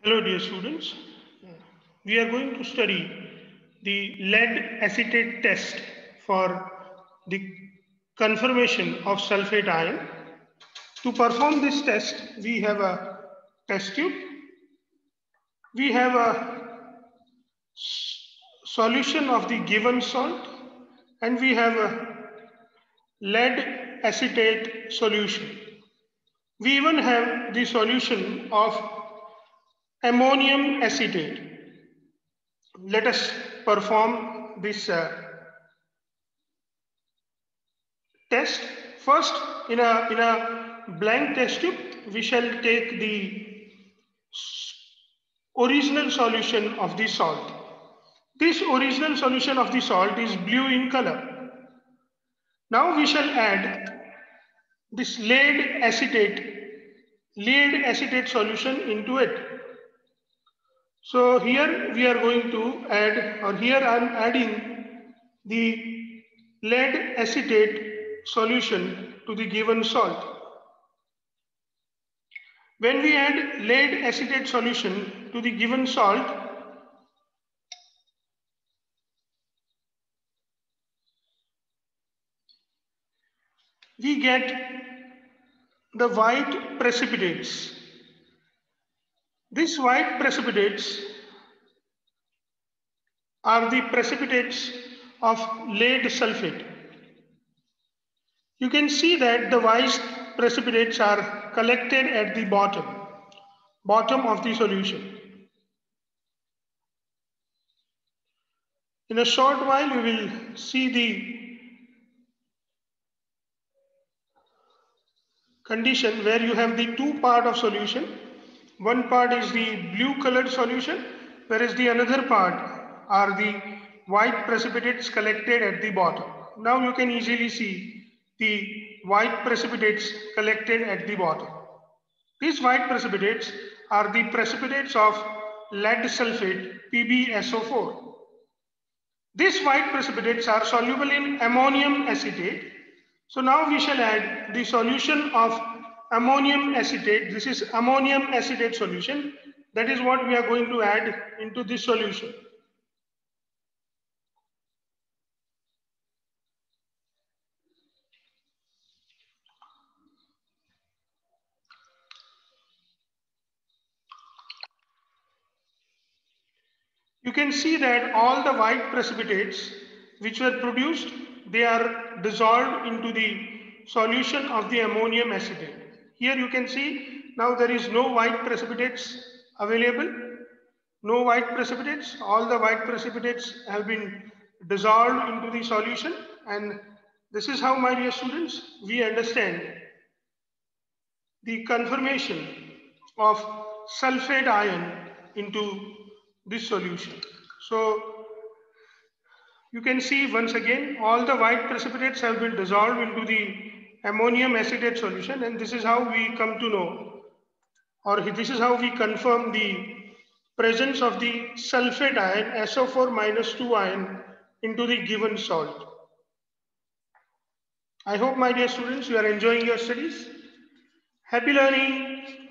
Hello, dear students. We are going to study the lead acetate test for the conformation of sulfate ion. To perform this test, we have a test tube. We have a solution of the given salt, and we have a lead acetate solution. We even have the solution of ammonium acetate. Let us perform this test. First, in a blank test tube, we shall take the original solution of the salt. This original solution of the salt is blue in color. Now we shall add this lead acetate solution into it. So here we are going to add, or here I am adding the lead acetate solution to the given salt. When we add lead acetate solution to the given salt, we get the white precipitates. These white precipitates are the precipitates of lead sulfate. You can see that the white precipitates are collected at the bottom of the solution. In a short while, we will see the condition where you have the two part of solution. One part is the blue colored solution, whereas the another part are the white precipitates collected at the bottom. Now you can easily see the white precipitates collected at the bottom. These white precipitates are the precipitates of lead sulfate PbSO4. These white precipitates are soluble in ammonium acetate. So now we shall add the solution of ammonium acetate. This is ammonium acetate solution. That is what we are going to add into this solution. You can see that all the white precipitates which were produced, they are dissolved into the solution of the ammonium acetate. Here you can see now there is no white precipitates available. No white precipitates. All the white precipitates have been dissolved into the solution, and this is how, my dear students, we understand the conformation of sulfate ion into this solution. So you can see once again all the white precipitates have been dissolved into the ammonium acetate solution, and this is how we come to know, or this is how we confirm the presence of the sulfate ion SO4 minus 2 ion into the given salt. I hope, my dear students, you are enjoying your studies. Happy learning.